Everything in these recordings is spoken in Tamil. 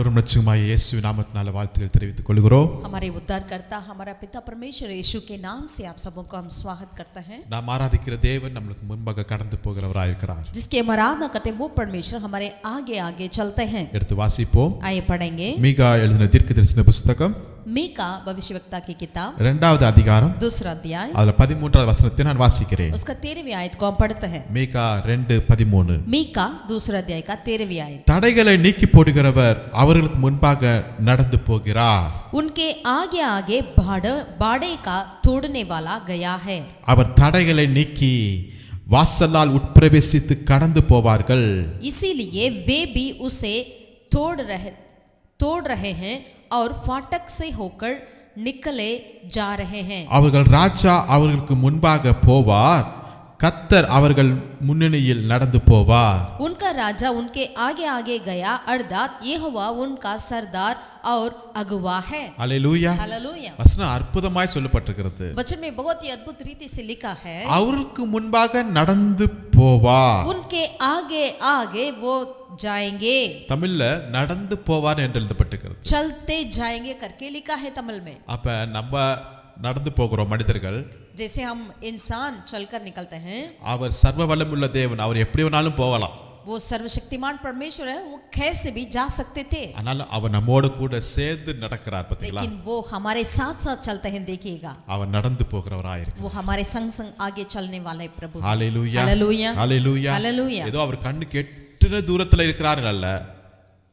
ஆண்டவரும் இரட்சகருமாகிய இயேசுவின் நாமத்தினால வாழ்த்துக்கள் தெரிவித்துக் கொள்கிறோம். हमारे उद्धारकर्ता हमारा पिता परमेश्वर यीशु के नाम से आप सबों को हम स्वागत करते हैं. நாம் ஆராதிக்கிற தேவன் நமக்கு முன்பாக கடந்து போகிறவராய் இருக்கிறார். जिसके हम आराधना करते हैं वो परमेश्वर हमारे आगे आगे चलते हैं. எடுத்து வாசிப்போம். आइए पढ़ेंगे. மீகா எழுதின தீர்க்கதரிசன புத்தகம் मीका भविष्यवक्ता की किताब 2வது அதிகாரம் दूसरा अध्याय அதுல 13வது வசனத்தை நான் வாசிக்கிறேன். उसका 13वीं आयत को हम पढ़ते हैं. மீகா 2:13. मीका दूसरा अध्याय का 13वीं आयत. தடைகளை நீக்கி போடுகிறவர் அவர்களுக்கு முன்பாக நடந்து போகிறார். उनके आगे आगे बाड़े का तोड़ने वाला गया है. அவர் தடைகளை நீக்கி வாசலால் உட்பிரவேசித்து கடந்து போவார்கள். इसीलिए वे भी उसे तोड़ रहे हैं और फाटक से होकर निकले जा रहे हैं. அவர்கள் ராஜா அவர்களுக்கு முன்பாக போவார், கர்த்தர் அவர்கள் முன்னணியில் நடந்து போவார். उनका राजा उनके आगे आगे गया अर्थात यहोवा उनका सरदार और अगुवा है. அல்லேலூயா. हालेलुया. வசனம் அற்புதமாய் சொல்லப்பட்டிருக்கிறது. वचन में बहुत ही अद्भुत रीति से लिखा है அவருக்கு முன்பாக நடந்து போவார். उनके आगे आगे वो जाएंगे. தமிழ்ல நடந்து போவார் என்று எழுதப்பட்டிருக்கிறது. चलते जाएंगे करके लिखा है तमिल में. அப்ப நம்ம நடந்து போகிறோம் மனிதர்கள். जैसे हम इंसान चलकर निकलते हैं. அவர் சர்வ வல்லமுள்ள தேவன், அவர் எப்படி வேணாலும் போகலாம். वो सर्वशक्तिमान परमेश्वर है, वो कैसे भी जा सकते थे. ஆனால் அவர் நம்மோடு கூட சேர்ந்து நடக்கிறார். பாத்தீங்களா? लेकिन वो हमारे साथ साथ चलते हैं. देखिएगा அவர் நடந்து போகிறவராய் இருக்கிறார். वो हमारे संग संग आगे चलने वाले प्रभु. ஹalleluya. हालेलुया. ஹalleluya. हालेलुया. ஏதோ அவர் கண்ணுக்கு எட்டுன தூரத்துல இருக்கிறார் அல்ல.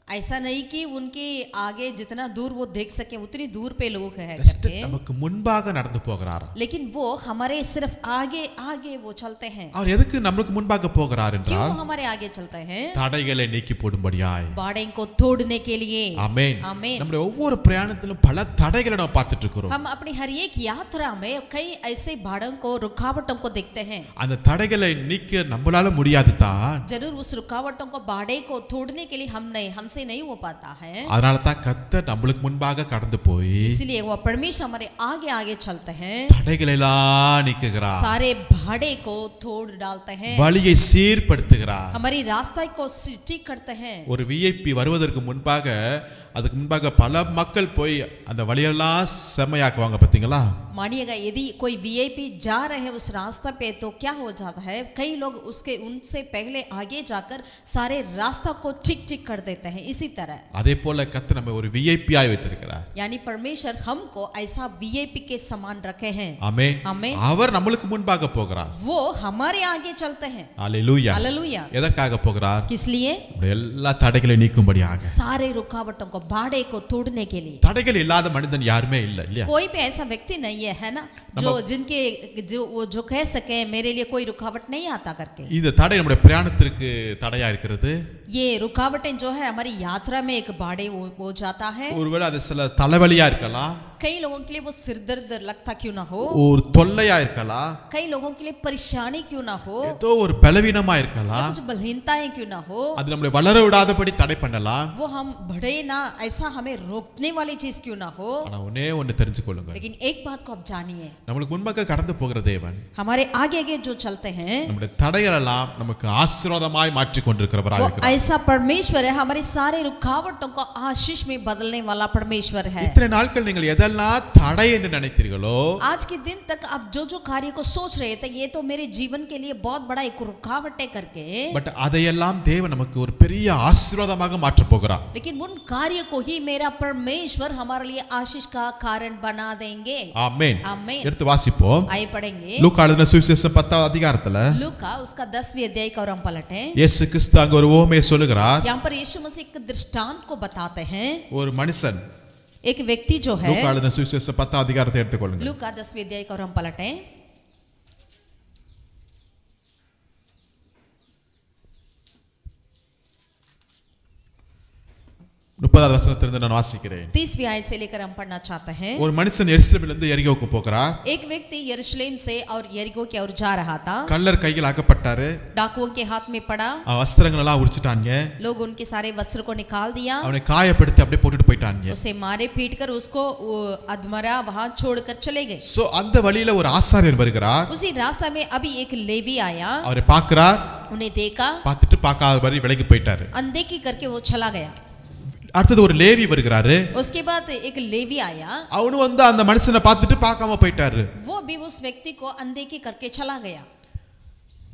ऐसा नहीं कि उनके आगे जितना दूर वो देख सके उतनी दूर पे लोग हैं ஜஸ்ட் करके. நமக்கு முன்பாக நடந்து போகிறார். लेकिन वो हमारे सिर्फ आगे आगे वो चलते हैं. அவர் எதுக்கு நமக்கு முன்பாக போகிறார் क्यों என்றால் हमारे आगे चलते हैं? தடைகளை நீக்கி போடும்படியாய். बाड़े को तोड़ने के लिए. ஆமென். आमीन. நம்முடைய ஒவ்வொரு பிரயாணத்திலும் பல தடைகளை நாம் பார்த்துட்டு இருக்கிறோம். हम अपनी हर एक यात्रा में कई ऐसे बाड़ों को रुकावटों को देखते हैं. அந்த தடைகளை நீக்க நம்மளால முடியாது தான். जरूर उस रुकावटों को बाड़े को तोड़ने के लिए हमसे नहीं हो पाता है. அதனால தான் கர்த்தர் நம்மளுக்கு முன்பாக கடந்து போய் इसलिए वो परमेश्वर हमारे आगे आगे चलते हैं. தடைகளை எல்லாம் நீக்குகிறார். सारे बाड़े को तोड़ डालते हैं. வழியை சீர்படுத்துகிறார். हमारी रास्ता को ठीक करते हैं. ஒரு விஐபி வருவதற்கு முன்பாக அதுக்கு முன்பாக பல மக்கள் போய் அந்த வழியெல்லாம் செம்மையாக்குவாங்க. பாத்தீங்களா? मानिएगा यदि कोई वीआईपी जा रहे हैं उस रास्ता पे तो क्या हो जाता है, कई लोग उनसे पहले आगे जाकर सारे रास्ता को ठीक ठीक कर देते हैं. इसी तरह அதே போல கர்த்தர் நம்ம ஒரு விஐபி ஆய் வைத்திருக்கிறார். यानी परमेश्वर हमको ऐसा वीआईपी के समान रखे हैं. ஆமென். आमीन. அவர் நம்மளுக்கு முன்பாக போகிறார். वो हमारे आगे चलते हैं. ஹalleluya. हालेलुया. எதற்காக போகிறார்? किस लिए? நம்முடைய எல்லா தடைகளை நீக்கும்படியாக. सारे रुकावटों को बाड़े को तोड़ने के लिए. தடைகள் இல்லாத மனிதன் யாருமே இல்ல இல்லையா? कोई भी ऐसा व्यक्ति नहीं है ना जो कह सके मेरे लिए कोई रुकावट नहीं आता करके. இந்த தடை நம்முடைய பிரயாணத்திற்கு தடையா இருக்கிறது. ये रुकावटें जो है हमारी यात्रा में एक बाड़े हो जाता है. ஒருவேளை அது சில தலைவலியா இருக்கலாம். कई लोगों के लिए वो सिर दर्द लगता क्यों ना हो. ஒரு தொல்லையா இருக்கலாம். कई लोगों के लिए परेशानी क्यों ना हो. ஏதோ ஒரு பலவீனமா இருக்கலாம். कुछ बलहीनताएं क्यों ना हो. அது நம்மளை வளர விடாதபடி தடை பண்ணலாம். वो हम बढ़े ना ऐसा हमें रोकने वाली चीज क्यों ना हो. ஆனா ஒண்ணே ஒன்னு தெரிஞ்சுக்கொள்ளுங்க. लेकिन एक बात को आप जानिए, நம்மளுக்கு முன்பாக கடந்து போகிற தேவன் हमारे आगे आगे जो चलते हैं நம்முடைய தடைகள் எல்லாம் நமக்கு ஆசீர்வாதமாய் மாற்றி கொண்டிருக்கிறவராய் वो இருக்கிறார். ऐसा परमेश्वर है, हमारे सारे रुकावटों को आशीष में बदलने वाला परमेश्वर है. இத்தனை நாட்கள் நீங்கள் எதெல்லாம் தடை என்று நினைத்தீர்களோ आज के दिन तक आप जो कार्य को सोच रहे थे ये तो मेरे जीवन के लिए बहुत बड़ा एक रुकावट है करके, பட் அதையெல்லாம் தேவன் நமக்கு ஒரு பெரிய ஆசீர்வாதமாக மாற்ற போகிறார். लेकिन उन कार्य को ही मेरा परमेश्वर हमारे लिए आशीष का कारण बना देंगे. ஆமென். आमीन. எடுத்து வாசிப்போம். आइए पढ़ेंगे லூக்கா எழுதின சுவிசேஷம் 10வது அதிகாரத்துல लूका उसका 10वीं अध्याय का और हम पलटें. இயேசு கிறிஸ்து அங்க ஒரு உவமையை சொல்லுகிறார். यहाँ पर यीशु मसीह एक दृष्टांत को बताते हैं. ஒரு மனுஷன், एक व्यक्ति जो है, லூக்கா எழுதின சுவிசேஷம் 10வது அதிகாரத்தை எடுத்துக்கொள்ளுங்க. लूका 10वीं अध्याय का और हम पलटें. 30வது வசனத்திலிருந்து நான் வாசிக்கிறேன். 30वीं आयत से लेकर हम पढ़ना चाहते हैं. ஒரு மனுஷன் எருசலேமிலிருந்து எரிகோவுக்கு போகிறார். एक व्यक्ति यरूशलेम से और यरीको की ओर जा रहा था. கள்ளர் கையில் அகப்பட்டாரு. डाकुओं के हाथ में पड़ा. வஸ்திரங்கள் எல்லாம் உரிச்சிட்டாங்க. लोग उनके सारे वस्त्र को निकाल दिया. அவனை காயப்படுத்தி அப்படியே போட்டுட்டு போயிட்டாங்க. उसे मारे पीट कर उसको अधमरा वहां छोड़कर चले गए. சோ அந்த வழியில ஒரு ஆசாரியர் வருகிறார். उसी रास्ता में अभी एक लेवी आया. அவரை பார்க்கிறார். उन्हें देखा, பார்த்துட்டு பார்க்காத மாதிரி விலகி போயிட்டாரு. अनदेखी करके वो चला गया. அடுத்தது ஒரு லேவி வருகிறாரு. उसके बाद एक लेवी आया, அவனு வந்து அந்த மனுஷனை பார்த்துட்டு பார்க்காம போயிட்டாரு. वो भी उस व्यक्ति को अनदेखी करके चला गया.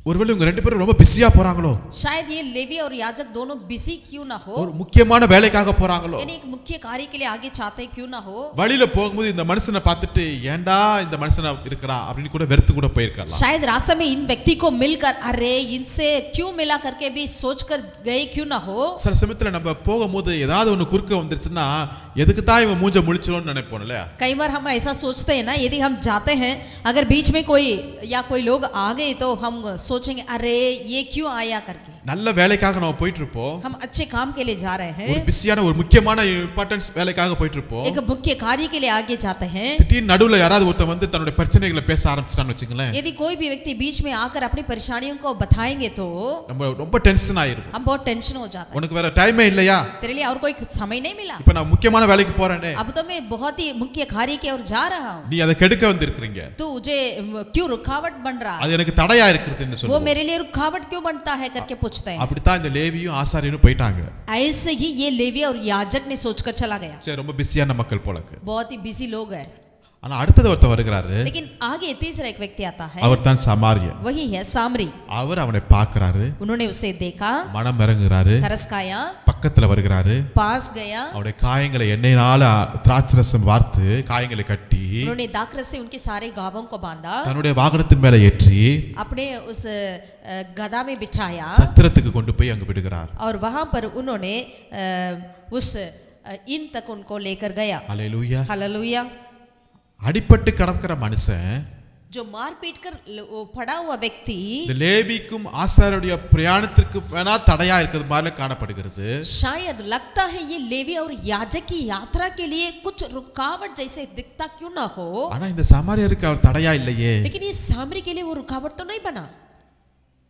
ஒருவேளை இவங்க ரெண்டு பேரும் ரொம்ப பிஸியா போறாங்களோ, शायद ये लेवी और याजक दोनों बिजी क्यों ना हो, ஒரு முக்கியமான வேலைக்காக போறாங்களோ, यानी एक मुख्य कार्य के लिए आगे चाहते क्यों ना हो. வழியில போகும்போது இந்த மனுஷனை பார்த்துட்டு ஏன்டா இந்த மனுஷனா இருக்கறான் அப்படின்னு கூட வெறுத்து கூட போயிருக்கலாம். शायद रास्ते में इन व्यक्ति को मिलकर अरे इनसे क्यों मिला करके भी सोचकर गए क्यों ना हो. சில சமயத்துல நம்ம போகும்போது ஏதாவது ஒன்னு குறுக்க வந்துருச்சுன்னா எதுக்கு தான் இவன் மூஞ்ச முழிச்சிரோன்னு நினைப்போம்ல. कई बार हम ऐसा सोचते हैं ना, यदि हम जाते हैं अगर बीच में कोई या कोई लोग आ गए तो हम सोचेंगे अरे ये क्यों आया करके. நல்ல வேலைக்காக நம்ம போயிட்டு இருப்போம், हम अच्छे काम के लिए जा रहे हैं, ஒரு பிஸியான ஒரு முக்கியமான இம்பார்ட்டன்ஸ் வேலைக்காக போயிட்டு இருப்போம், एक मुख्य कार्य के लिए आगे जाते हैं. திடீர்னு நடுவுல யாராவது ஒருத்தன் வந்து தன்னுடைய பிரச்சனைகளை பேச ஆரம்பிச்சிட்டான்னு வச்சுங்களேன், यदि कोई भी व्यक्ति बीच में आकर अपनी परेशानियों को बताएंगे तो நம்ம ரொம்ப டென்ஷன் ஆயிரும். हम बहुत टेंशन हो जाता है. உனக்கு வேற டைமே இல்லையா, तेरे लिए और कोई समय नहीं मिला, இப்ப நான் முக்கியமான வேலைக்கு போறேனே, अब तो मैं बहुत ही मुख्य कार्य की ओर जा रहा हूँ, நீ அதை கெடுக்க வந்திருக்கீங்க, तू मुझे क्यों रुकावट बन रहा है, அது எனக்கு தடையா இருக்குதுன்னு वो சொல்லுவோம். मेरे लिए रुकावट क्यों बनता है करके पूछते हैं. அப்படித்தான் இந்த லேவியும் ஆசாரியனும் போயிட்டாங்க. ऐसे ही ये लेवी और याजक ने सोचकर चला गया. சரி, ரொம்ப பிஸியான மக்கள் போலக்கு. बहुत ही बिजी लोग हैं. ஆனா அடுத்தது ஒருத்தர் வருகிறாரு, लेकिन आगे तीसरा एक व्यक्ति आता है, அவர் தான் சமாரியன். वही है सामरी. அவர் அவனை பார்க்கறாரு, उन्होंने उसे देखा, மனம் இறங்குறாரு, तरस खाया, பக்கத்துல வருகிறாரு, पास गया, அவருடைய காயங்களை எண்ணெயினால திராட்சரசம் வார்த்து காயங்களை கட்டி उन्होंने दाखरस से उनके सारे घावों को बांधा, தன்னுடைய வாகனத்தின் மேல ஏற்றி अपने उस गधा में बिछाया சத்திரத்துக்கு கொண்டு போய் அங்கு விடுகிறார். और वहां पर उन्होंने उस इन तक उनको लेकर गया. அல்லேலூயா. हालेलुया. அடிபட்டு கிடக்கிற மனுஷன், जो मार पीट कर पड़ा हुआ व्यक्ति, இந்த லேவிக்கும் ஆசாரியருடைய பிரயாணத்திற்கு வேணா தடையா இருக்கிறது மாதிரி காணப்படுகிறது. शायद लगता है ये लेवी और याजक की यात्रा के लिए कुछ रुकावट जैसे दिखता क्यों ना हो, ஆனா இந்த சமாரியருக்கு அவர் தடையா இல்லையே. लेकिन ये सामरी के लिए वो रुकावट तो नहीं बना.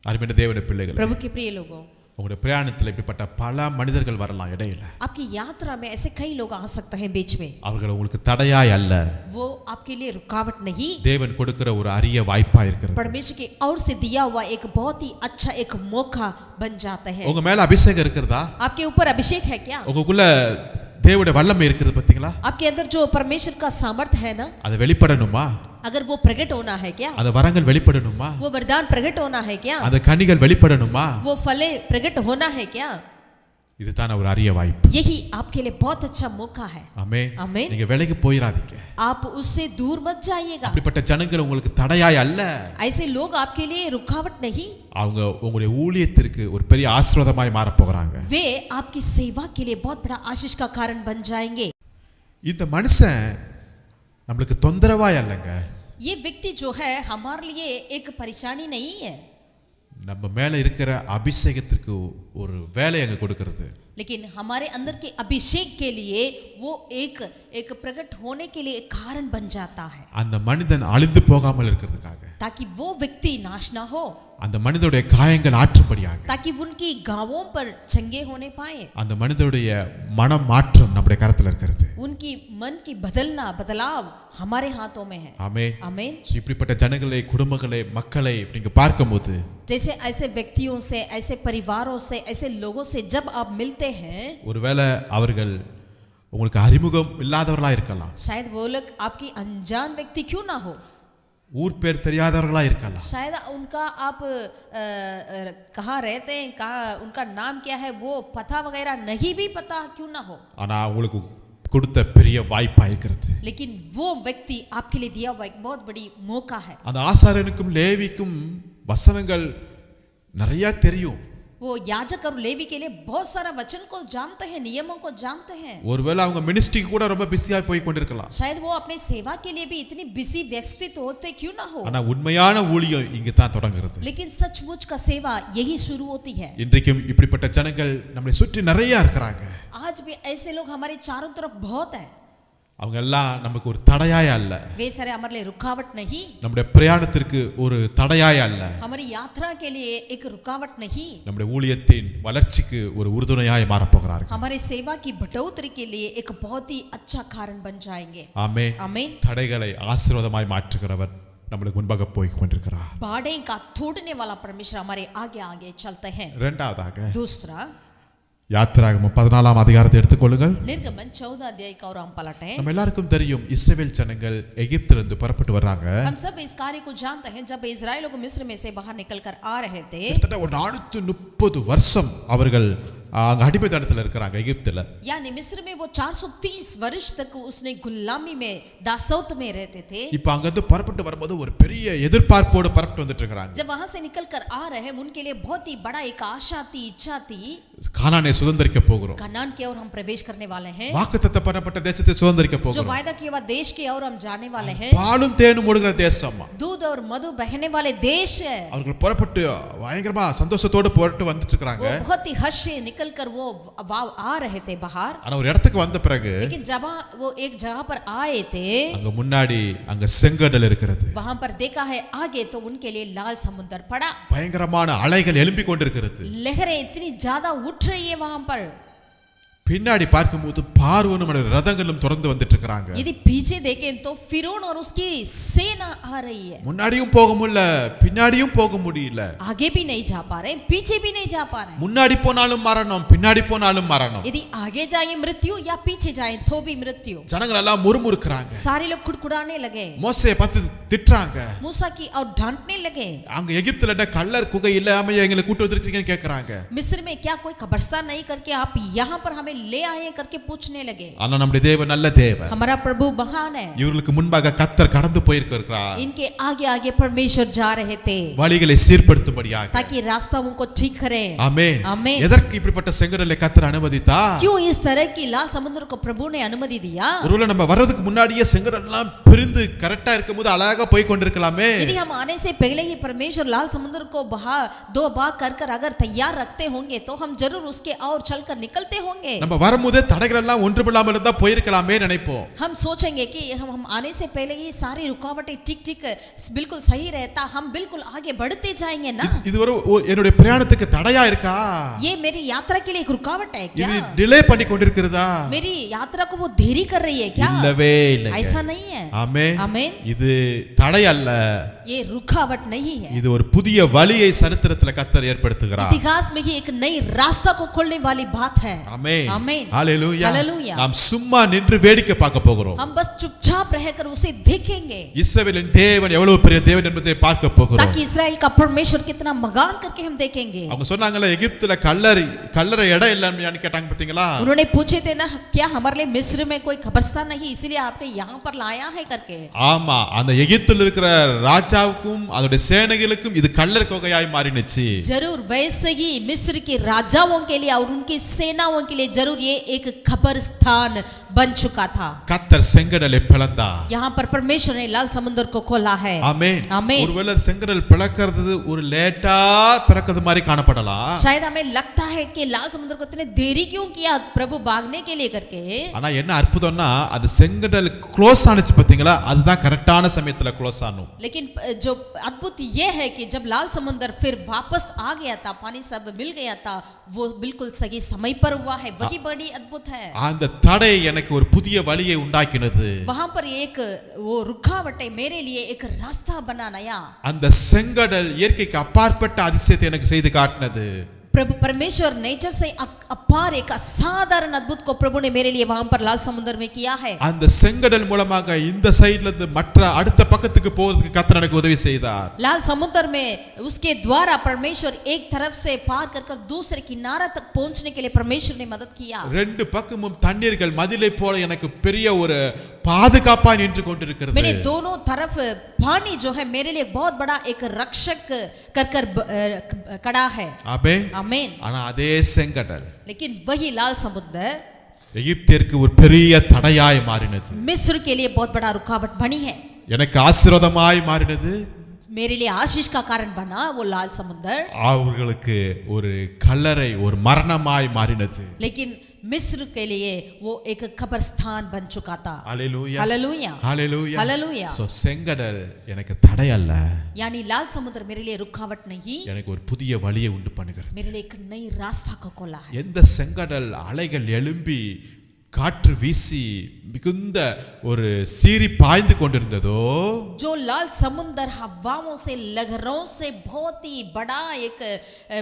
அருமையான தேவனுடைய பிள்ளைகளே, प्रभु के प्रिय लोगों, உங்களுடைய பிரயாணத்தில் இப்படிப்பட்ட பல மனிதர்கள் வரலாம் இடையில. आपकी यात्रा में ऐसे कई लोग आ सकते हैं बीच में, அவர்கள் உங்களுக்கு தடையாய் அல்ல, वो आपके लिए रुकावट नहीं, தேவன் கொடுக்கிற ஒரு அரிய வாய்ப்பா இருக்கிறது. परमेश्वर की ओर से दिया हुआ एक बहुत ही अच्छा एक मौका बन जाता है. உங்க மேல அபிஷேகம் இருக்கிறதா, आपके ऊपर अभिषेक है क्या, உங்களுக்குள்ள தேவனுடைய வல்லமை இருக்கிறது பாத்தீங்களா, आपके अंदर जो परमेश्वर का सामर्थ्य है ना, அது வெளிப்படணுமா, अगर वो प्रकट होना है क्या, அந்த வரங்கள் வெளிப்படணுமா, वो वरदान प्रकट होना है क्या, அந்த கனிகள் வெளிப்படணுமா, वो फले प्रकट होना है क्या, இதுதான் ஒரு அரிய வாய்ப்பு. यही आपके लिए बहुत अच्छा मौका है. ஆமென். आमीन. நீங்க விலகி போயிராதீங்க. आप उससे दूर मत जाइएगा. அப்படிப்பட்ட ஜனங்கள் உங்களுக்கு தடையாய் அல்ல, ऐसे लोग आपके लिए रुकावट नहीं, அவங்க உங்களுடைய ஊழியத்திற்கு ஒரு பெரிய ஆசீர்வாதமாய் மாற போறாங்க. वे आपकी सेवा के लिए बहुत बड़ा आशीष का कारण बन जाएंगे. இந்த மனுஷன் நம்மளுக்கு தொந்தரவாய் அல்லங்க, ये व्यक्ति जो है हमारे लिए एक परेशानी नहीं है, நம்ம மேல இருக்கிற அபிஷேகத்திற்கு ஒரு வேலை அங்க கொடுக்கிறது. लेकिन हमारे अंदर के अभिषेक के लिए वो एक प्रकट होने के लिए एक कारण बन जाता है, அந்த மனிதன் அழிந்து போகாமல் இருக்கிறதுக்காக, ताकि वो व्यक्ति नाश ना हो, அந்த मனிதனுடைய காயங்கள் ஆற்றும்படியாக, ताकि उनकी घावों पर चंगे होने पाए, அந்த மனிதனுடைய மனம் மாற்றம் நம்முடைய கரத்துல இருக்கிறது. उनकी मन की बदलाव हमारे हाथों में है. ஆமென். आमीन. இப்படிப்பட்ட ஜனங்களை, குடும்பங்களை, மக்களை நீங்க பார்க்கும்போது, जैसे ऐसे व्यक्तियों से, ऐसे परिवारों से, ऐसे लोगों से जब आप मिलते हैं, ஒருவேளை அவர்கள் உங்களுக்கு அறிமுகம் இல்லாதவர்களா இருக்கலாம், शायद वो लोग आपकी अनजान व्यक्ति क्यों ना हो, ஊர் பேர் தெரியாதவர்களா இருக்கலாம், शायद उनका आप कहाँ रहते हैं, कहाँ उनका नाम क्या है वो पता वगैरह नहीं भी पता क्यों ना हो, ஆனா உங்களுக்கு கொடுத்த பெரிய வாய்ப்பா இருக்கிறது. लेकिन वो व्यक्ति आपके लिए दिया हुआ एक बहुत बड़ी मौका है. அந்த ஆசாரியனுக்கும் லேவிக்கும் வசனங்கள் நிறைய தெரியும். वो याजक और लेवी के लिए बहुत सारा वचन को जानते हैं, नियमों को जानते हैं. ஒருவேளை அவங்க மினிஸ்ட்ரிக்கு கூட ரொம்ப பிஸியா போய் கொண்டிருக்கலாம், शायद वो अपने सेवा के लिए भी इतनी बिजी व्यस्तित होते क्यों ना हो, ஆனா உண்மையான ஊழியம் இங்க தான் தொடங்குறது. लेकिन सचमुच का सेवा यही शुरू होती है. இன்றைக்கும் இப்படிப்பட்ட ஜனங்கள் நம்மை சுற்றி நிறைய இருக்கிறாங்க. आज भी ऐसे लोग हमारे चारों तरफ बहुत हैं. அவங்க எல்லாம் நமக்கு ஒரு தடையாய் அல்ல, वे सारे हमारे लिए रुकावट नहीं, நம்முடைய பிரயாணத்திற்கு ஒரு தடையாய் அல்ல, हमारी यात्रा के लिए एक रुकावट नहीं, நம்முடைய ஊழியத்தின் வளர்ச்சிக்கு ஒரு உறுதுணையாய் மாறப் போகிறார்கள். हमारे सेवा की बढ़ोतरी के लिए एक बहुत ही अच्छा कारण बन जाएंगे. ஆமென். आमीन. தடைகளை ஆசீர்வாதமாய் மாற்றுகிறவர் நம்மளுக்கு முன்பாக போய் கொண்டிருக்கிறார். बाड़े का तोड़ने वाला परमेश्वर हमारे आगे आगे चलते हैं. இரண்டாவதாக दूसरा, யாத்திராகமம் 14ஆம் அதிகாரத்தை எடுத்துக்கொள்ளுங்கள். निर्गमन 14 अध्याय का और हम पलटे. நம்ம எல்லாருக்கும் தெரியும் இஸ்ரவேல் ஜனங்கள் எகிப்திலிருந்து புறப்பட்டு வர்றாங்க. हम सब इस कार्य को जानते हैं. जब इस्राएलियों को मिस्र में से बाहर निकलकर आ रहे थे, கிட்டத்தட்ட ஒரு 430 வருஷம் அவர்கள் அங்க அடிமைத்தனத்துல இருக்காங்க எகிப்துல. यानी मिस्र में वो 430 वर्ष तक उसने गुलामी में दासौत में रहते थे. இப்போ அங்க இருந்து புறப்பட்டு வரும்போது ஒரு பெரிய எதிர்பார்ப்போடு புறப்பட்டு வந்துட்டு இருக்காங்க. जब वहां से निकलकर आ रहे हैं, उनके लिए बहुत ही बड़ा एक आशा थी, इच्छा थी. கானானை சுதந்தரிக்க போகிறோம். कनान की ओर हम प्रवेश करने वाले हैं. வாக்குத்தத்தம் பண்ணப்பட்ட தேசத்தை சுதந்தரிக்க जो போகிறோம். वायदा किया हुआ देश की ओर हम जाने वाले हैं. பாலும் தேனும் ஓடுகிற தேசம். दूध और मधु बहने वाले देश है. அவர்கள் புறப்பட்டு பயங்கரமா சந்தோஷத்தோடு புறப்பட்டு வந்துட்டு இருக்காங்க. वो बहुत ही हर्ष से निकलकर वो आ रहे थे बाहर. ஆனா ஒரு இடத்துக்கு வந்த பிறகு लेकिन जब वो एक जगह पर आए थे, அங்க முன்னாடி அங்க செங்கடல் இருக்கிறது. वहां पर देखा है आगे तो उनके लिए लाल समुद्र पड़ा. பயங்கரமான அலைகள் எழும்பிக் கொண்டிருக்கிறது. लहरें इतनी ज्यादा उठ रही है वहां पर. பின்னாடி பார்க்கும்போது பார்வோனும் ரதங்களும் தொடர்ந்து வந்துட்டு இருக்காங்க. यदि पीछे देखें तो फिरौन और उसकी सेना आ रही है. முன்னாடியும் போக முடியல, பின்னாடியும் போக முடியல. आगे भी नहीं जा पा रहे, पीछे भी नहीं जा पा रहे. முன்னாடி போனாலும் மரணம், பின்னாடி போனாலும் மரணம். यदि आगे जाए मृत्यु या पीछे जाए तो भी मृत्यु. ஜனங்கள் எல்லாம் முறுமுறுக்கறாங்க. सारे लोग कुड़कुड़ाने लगे. மோசேயை பார்த்து திட்டுறாங்க. मूसा की और डांटने लगे. அங்க எகிப்துல கல்லர் குகை இல்லாம எங்களை கூட்டி வந்திருக்கீங்கன்னு கேக்குறாங்க. मिस्र में क्या कोई कब्रिस्तान नहीं करके आप यहाँ पर हमें ले आए करके पूछने लगे. ஆனா நம்முடைய தேவன் நல்ல தேவன். हमारा प्रभु महान है. இவர்களுக்கு முன்பாக கர்த்தர் கடந்து போயிருக்கிறார். इनके आगे आगे परमेश्वर जा रहे थे வழிகளை சீர்படுத்தும்படியாக. ताकि रास्ताओं को ठीक करें. ஆமென். आमीन. எதற்கு இப்படிப்பட்ட செங்கடலை கர்த்தர் அனுமதித்தா? क्यों इस तरह की लाल समुद्र को प्रभु ने अनुमति दिया? ஒருவேளை நம்ம வர்றதுக்கு முன்னாடியே செங்கடல் எல்லாம் பிரிந்து கரெக்டா இருக்கும்போது அழகா போய் கொண்டிருக்கலாமே. यदि हम आने से पहले ही परमेश्वर लाल समुद्र को दो भाग कर अगर तैयार रखते होंगे तो हम जरूर उसके और चलकर निकलते होंगे. நம்ம வரும்போது தடைகள் எல்லாம் ஒன்றுமில்லாமல் இருந்தா போயிருக்கலாமே நினைப்போம். हम सोचेंगे कि हम आने से पहले ही सारी रुकावटें ठीक ठीक बिल्कुल सही रहता, हम बिल्कुल आगे बढ़ते जाएंगे ना. இது ஒரு என்னுடைய பிரயாணத்துக்கு தடையா இருக்கா? ये मेरी यात्रा के लिए एक रुकावट है क्या? இது டிலே பண்ணி கொண்டிருக்கிறதா? मेरी यात्रा को वो देरी कर रही है क्या? இல்லவே இல்லை. ऐसा नहीं है. ஆமென். आमीन. இது தடை அல்ல. ये रुकावट नहीं है. இது ஒரு புதிய வழியை சரித்திரத்துல கர்த்தர் ஏற்படுத்துகிறார். इतिहास में ही एक नई रास्ता को खोलने वाली बात है. ஆமென். आमीन. ஹalleluya. हालेलुया. நாம் சும்மா நின்று வேடிக்கை பார்க்க போகிறோம். हम बस चुपचाप रहकर उसे देखेंगे இஸ்ரவேலின் தேவன் எவ்வளவு பெரிய தேவன் என்பதை பார்க்க போகிறோம். ताकि इस्राएल का परमेश्वर कितना महान करके हम देखेंगे. அவங்க சொன்னாங்கல எகிப்துல கல்லறை இடம் இல்லன்னு கேட்டாங்க பாத்தீங்களா? उन्होंने पूछे थे ना, क्या हमारे लिए मिस्र में कोई कब्रिस्तान नहीं, इसीलिए आपने यहाँ पर लाया है करके. ஆமா, அந்த எகிப்துல இருக்கிற ராஜாவுக்கும் அதோட சேனைகளுக்கும் இது கல்லர் குகையாய் மாறினுச்சு. जरूर वैसे ही मिस्र के राजाओं के लिए और उनकी सेनाओं के लिए जरूर ये एक कब्रिस्तान बन चुका था. கர்த்தர் செங்கடலை பிளந்தார். यहाँ पर परमेश्वर ने लाल समुद्र को खोला है. ஆமென். आमीन. ஒருவேளை செங்கடல் பிளக்கிறது ஒரு லேட்டா பிறக்கிறது மாதிரி காணப்படலாம். शायद हमें लगता है कि लाल समुद्र को इतने देरी क्यों किया प्रभु भागने के लिए करके. ஆனா என்ன அற்புதம்னா அது செங்கடல் க்ளோஸ் ஆனுச்சு பாத்தீங்களா? அதுதான் கரெக்டான சமயத்துல க்ளோஸ் ஆனும். लेकिन जो अद्भुत ये है कि जब लाल समुद्र फिर वापस आ गया था, पानी सब मिल गया था, वो बिल्कुल सही समय पर हुआ है. वही बड़ी अद्भुत है. அந்த தடை எனக்கு ஒரு புதிய வழியை உண்டாக்கினது. वहां पर एक वो रुकावटें मेरे लिए एक रास्ता बना नया. அந்த செங்கடல் இயற்கைக்கு அப்பாற்பட்ட அதிசயத்தை எனக்கு செய்து காட்டினது. प्रभु परमेश्वर नेचर से अपार एक असाधारण अद्भुत को प्रभु ने मेरे लिए वहां पर लाल समुद्र में किया है. அந்த செங்கடல் மூலமாக இந்த சைடுல இருந்து மற்ற அடுத்த பக்கத்துக்கு போறதுக்கு கர்த்தர் எனக்கு உதவி செய்தார். लाल समुद्र में उसके द्वारा परमेश्वर एक तरफ से पार कर दूसरे किनारा तक पहुंचने के लिए परमेश्वर ने मदद किया. ரெண்டு பக்கமும் தண்ணீர்கள் மதிலை போல எனக்கு பெரிய ஒரு பாதுகாப்பா நின்று கொண்டிருக்கிறது. मैंने दोनों तरफ पानी जो है मेरे लिए बहुत बड़ा एक रक्षक कर खड़ा है. ஆமென். आमीन. ஆனா அதே செங்கடல் लेकिन वही लाल समुद्र எகிப்திற்கு ஒரு பெரிய தடையாய் மாறினது. मिस्र के लिए बहुत बड़ा रुकावट बनी है. எனக்கு ஆசீர்வாதமாய் மாறினது. मेरे लिए आशीष का कारण बना वो लाल समुद्र. அவர்களுக்கு ஒரு கல்லறை, ஒரு மரணமாய் மாறினது. लेकिन मिस्र के लिए वो एक कब्रिस्तान बन चुका था. ஹalleluya. हालेलुया. ஹalleluya. हालेलुया. சோ செங்கடல் எனக்கு தடை அல்ல. यानी लाल समुद्र मेरे लिए रुकावट नहीं, எனக்கு ஒரு புதிய வழியை உண்டு பண்ணுகிறது. मेरे लिए एक नई रास्ता को खोला है. எந்த செங்கடல் அலைகள் எழும்பி காற்று வீசி மிகுந்த ஒரு சீறி பாய்ந்து கொண்டிருந்ததோ, जो लाल समुद्र हवाओं से लहरों से बहुत ही बड़ा एक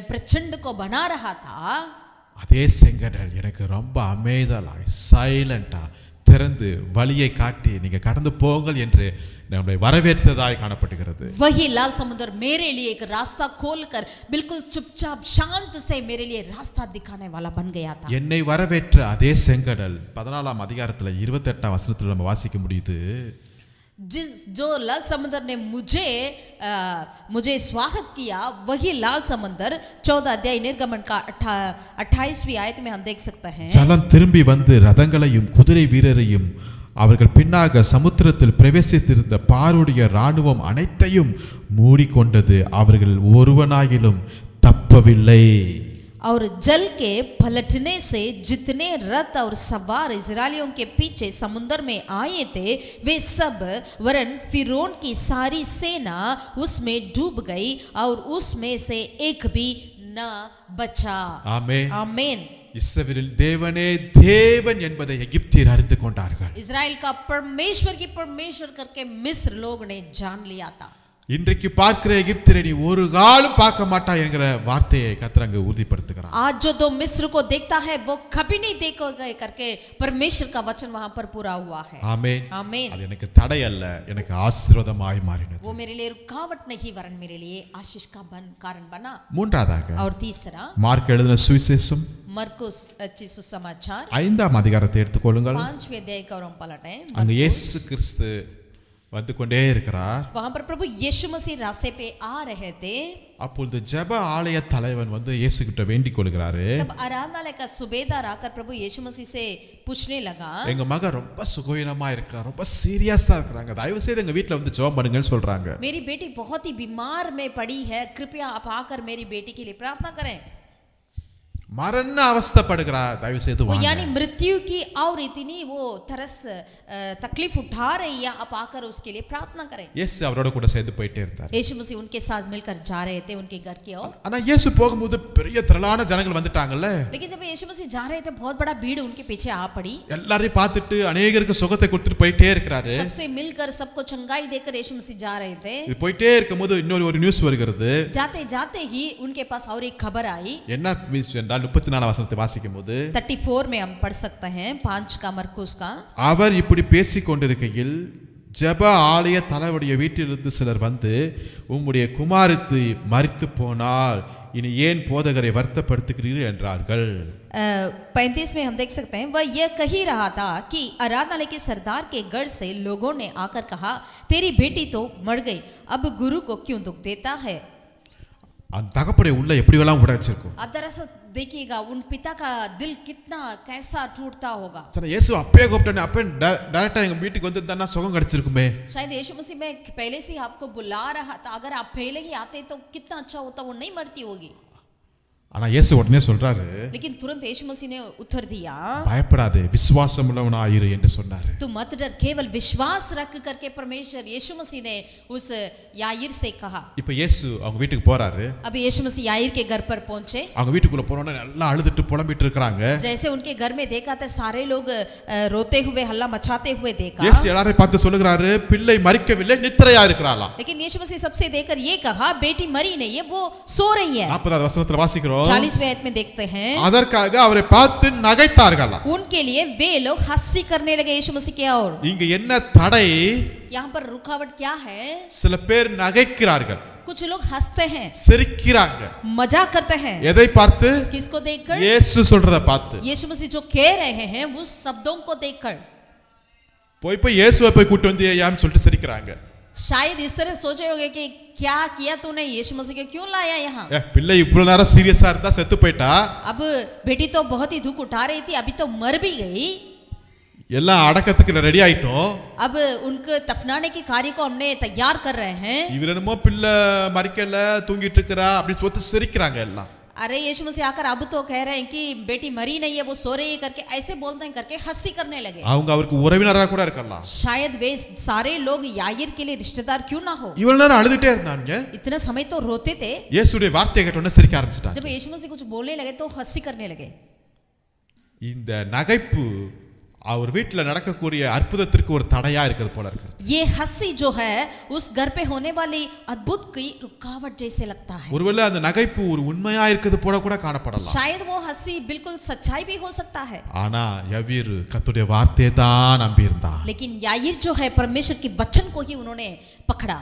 प्रचंड को बना रहा था, அதே செங்கடல் எனக்கு ரொம்ப அமைதலாய் சைலண்டா திறந்து வழியை காட்டி நீங்க கடந்து போங்கள் என்று நம்மை வரவேற்றதாய் காணப்படுகிறது. वही लाल समुद्र मेरे लिए एक रास्ता खोलकर बिल्कुल चुपचाप शांत से मेरे लिए रास्ता दिखाने वाला बन गया था. என்னை வரவேற்ற அதே செங்கடல் 14ஆம் அதிகாரத்துல 28ஆம் வசனத்துல நம்ம வாசிக்க முடியுது. जो लाल समुद्र ने मुझे स्वागत किया, वही लाल समुद्र 14 अध्याय निर्गमन का 28वीं आयत में हम देख सकते हैं. ஜலம் திரும்பி வந்து ரதங்களையும் குதிரை வீரரையும் அவர்கள் பின்னாக சமுத்திரத்தில் பிரவேசித்திருந்த பார்வோடைய இராணுவம் அனைத்தையும் மூடிக்கொண்டது, அவர்கள் ஒருவனாகிலும் தப்பவில்லை. और जल के पलटने से जितने रथ और सवार इजरायलियों के पीछे समुद्र में आए थे वे सब वरन फिरौन की सारी सेना उसमें डूब गई और उसमें से एक भी न बचा. ஆமென். आमीन. இஸ்ரவேலின் தேவனே தேவன் என்பதை எகிப்தியர் அறிந்து கொண்டார்கள். इजराइल का परमेश्वर की परमेश्वर करके मिस्र लोग ने जान लिया था. இன்றைக்கு பார்க்கிற எகிப்தியரை நீ ஒரு காலம் பார்க்க மாட்டாய் என்கிற வார்த்தையை கர்த்தர் அங்கு உறுதிப்படுத்துகிறார். आज जो दो मिस्र को देखता है वो कभी नहीं देखोगे करके परमेश्वर का वचन वहां पर पूरा हुआ है. ஆமென். आमीन. அது எனக்கு தடை அல்ல, எனக்கு ஆசீர்வாதமாய் மாறினது. वो मेरे लिए रुकावट नहीं वरन मेरे लिए आशीष का कारण बना. மூன்றாவதாக और तीसरा மார்க் எழுதின சுவிசேஷம் मरकुस रचित सुसमाचार 5ஆம் அதிகாரத்தை எடுத்துக்கொள்ளுங்கள். 5वें अध्याय को हम पलटें. அங்க இயேசு கிறிஸ்து வந்து கொண்டே இருக்கிறார். वहां पर प्रभु यीशु मसीह रास्ते पे आ रहे थे. அப்பொழுது ஜெப ஆலய தலைவன் வந்து இயேசு கிட்ட வேண்டிக் கொள்கிறாரு. तब आराधनालय का सूबेदार आकर प्रभु यीशु मसीह से पूछने लगा, எங்க மக ரொம்ப சுகவீனமா இருக்கா, ரொம்ப சீரியஸா இருக்காங்க, தயவு செய்து எங்க வீட்ல வந்து ஜெபம் பண்ணுங்கன்னு சொல்றாங்க. मेरी बेटी बहुत ही बीमार में पड़ी है, कृपया आप आकर मेरी बेटी के लिए प्रार्थना करें. மரண அவஸ்தைப்படுகிறா, தயவு செய்து वो வாங்க. यानी मृत्यु की और इतनी वो तरस तकलीफ उठा रही है, आप आकर उसके लिए प्रार्थना करें. இயேசு அவரோட கூட சேர்ந்து போயிட்டே இருந்தார். यीशु मसीह उनके साथ मिलकर जा रहे थे उनके घर की ओर. ஆனா இயேசு போகும்போது பெரிய திரளான ஜனங்கள் வந்துட்டாங்கல்ல. लेकिन जब यीशु मसीह जा रहे थे बहुत बड़ा भीड़ उनके पीछे आ पड़ी. எல்லாரையும் பார்த்துட்டு अनेகருக்கு சுகத்தை கொடுத்துட்டு போயிட்டே இருக்கிறாரு. सबसे मिलकर सबको चंगाई देकर यीशु मसीह जा रहे थे. இது போயிட்டே இருக்கும்போது இன்னொரு நியூஸ் வருகிறது. जाते जाते ही उनके पास और एक खबर आई. என்ன நியூஸ் என்றால் 34 வசனத்தை வாசிக்கும்போது 34 में हम पढ़ सकते हैं 5 का मरकुस का. அவர் இப்படி பேசிக் கொண்டிருக்கையில் ஜெப ஆலய தலைவருடைய வீட்டிலிருந்து சிலர் வந்து உம்முடைய குமாரத்து மரித்து போனால் இனி ஏன் போதகரை வருத்தப்படுத்துகிறீர்கள் என்றார்கள். 35 में हम देख सकते हैं वह यह कह ही रहा था कि आराधनालय के सरदार के गढ़ से लोगों ने आकर कहा, तेरी बेटी तो मर गई, अब गुरु को क्यों दुख देता है. அந்த தகப்படைய உள்ள எப்படி எல்லாம் உடைச்சிருக்கும். आप दरअसल देखिएगा उन पिता का दिल कितना कैसा टूटता होगा. சரி இயேசு அப்பே கூப்பிட்டானே, அப்பே டைரக்டா எங்க வீட்டுக்கு வந்து தன்னா சுகம் கிடைச்சிருக்குமே. शायद यीशु मसीह में पहले से ही आपको बुला रहा था, अगर आप पहले ही आते तो कितना अच्छा होता, वो नहीं मरती होगी. ஆனா இயேசு உடனே சொல்றாரு, लेकिन तुरंत यीशु मसीह ने उत्तर दिया, பயப்படாதே விசுவாசம் உள்ளவனாயிரு என்று சொன்னாரு. तू मत डर, केवल विश्वास रख करके परमेश्वर यीशु मसीह ने उस याईर से कहा. இப்ப இயேசு அவங்க வீட்டுக்கு போறாரு. अब यीशु मसीह याईर के घर पर पहुंचे. அவங்க வீட்டுக்குள்ள போனோனே எல்லாம் அழுதுட்டு புலம்பிட்டு இருக்காங்க. जैसे उनके घर में देखा तो सारे लोग रोते हुए हल्ला मचाते हुए देखा. இயேசு எல்லாரையும் பார்த்து சொல்லுகிறாரு, பிள்ளை மரிக்கவில்லை, நித்திரையா இருக்கிறாளாம். लेकिन यीशु मसीह सबसे देखकर ये कहा, बेटी मरी नहीं है, वो सो रही है. 40வது வசனத்துல வாசிக்கிறோம், 40वें आयत में देखते हैं, அதற்காக அவரை பார்த்து நகைத்தார்களாம். उनके लिए वे लोग हंसी करने लगे यीशु मसीह की ओर. இங்க என்ன தடை? यहाँ पर रुकावट क्या है? சில பேர் நகைக்கிறார்கள், कुछ लोग हंसते हैं, சிரிக்கிறாங்க. मजाक करते हैं. எதை பார்த்து? किसको देखकर? இயேசு சொல்றத பார்த்து. यीशु मसीह जो कह रहे हैं उस शब्दों को देखकर. போய் இயேசுவை போய் கூட்டி வந்து ஏன்னு சொல்லிட்டு சிரிக்கிறாங்க. शायद इस तरह सोचे होंगे कि क्या किया तूने, यीशु मसीह को क्यों लाया यहाँ? பிள்ளை இவ்வளவு நேரம் சீரியஸா இருந்தா செத்து போயிட்டா. अब बेटी तो बहुत ही दुख उठा रही थी, अभी तो मर भी गई. எல்லாம் அடக்கத்துக்கு ரெடி ஆயிட்டோம். अब उनके दफनाने के कार्य को हमने तैयार कर रहे हैं. இவர் என்னமோ பிள்ளை மரிக்கல தூங்கிட்டு இருக்கறா அப்படி சொல்லிட்டு சிரிக்கிறாங்க எல்லாம். अरे यीशु मसीह आकर अब तो कह रहे हैं कि बेटी मरी नहीं है, वो सो रही है करके ऐसे बोलते हैं करके हंसी करने लगे. அவங்க அவருக்கு உறவினரா கூட இருக்கலாம். शायद वे सारे लोग याईर के लिए रिश्तेदार क्यों ना हो. இவ்வளவு நேரம் அழுதுட்டே இருந்தாங்க. इतना समय तो रोते थे. இயேசுடைய வார்த்தையை கேட்ட உடனே சிரிக்க ஆரம்பிச்சிட்டாங்க. जब यीशु मसीह कुछ बोलने लगे तो हंसी करने लगे. இந்த நகைப்பு அவர் வீட்டுல நடக்கக்கூடிய அற்புதத்திற்கு ஒரு தடையா இருக்கிறது போல இருக்கு. ये हंसी जो है उस घर पे होने वाली अद्भुत की रुकावट जैसे लगता है. ஒருவேளை அந்த நகைப்பு ஒரு உண்மையா இருக்குது போல கூட காணப்படலாம். शायद वो हंसी बिल्कुल सच्चाई भी हो सकता है. ஆனா யவீர் கர்த்தருடைய வார்த்தையை தான் நம்பி இருந்தான். लेकिन याईर जो है परमेश्वर के वचन को ही उन्होंने पकड़ा.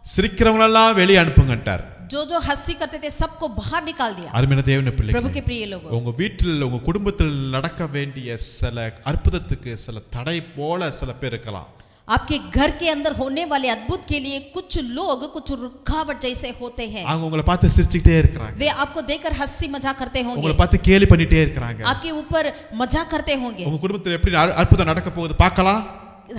சிரிக்கிறவங்க எல்லாம் வெளியே அனுப்புங்கன்றார். जो जो हंसी करते थे सबको बाहर निकाल दिया. அருமையான தேவனுடைய பிள்ளைகளே, प्रभु के प्रिय लोगों, உங்க வீட்டில் உங்க குடும்பத்தில் நடக்க வேண்டிய சில அற்புதத்துக்கு சில தடை போல சில பேர் இருக்கலாம். आपके घर के अंदर होने वाले अद्भुत के लिए कुछ लोग कुछ रुकावट जैसे होते हैं. அவங்க உங்களை பார்த்து சிரிச்சிட்டே இருக்காங்க. वे आपको देखकर हंसी मजाक करते होंगे. உங்களை பார்த்து கேலி பண்ணிட்டே இருக்காங்க. आपके ऊपर मजाक करते होंगे. உங்க குடும்பத்தில் எப்படி அற்புதம் நடக்க போகுது பார்க்கலாம்.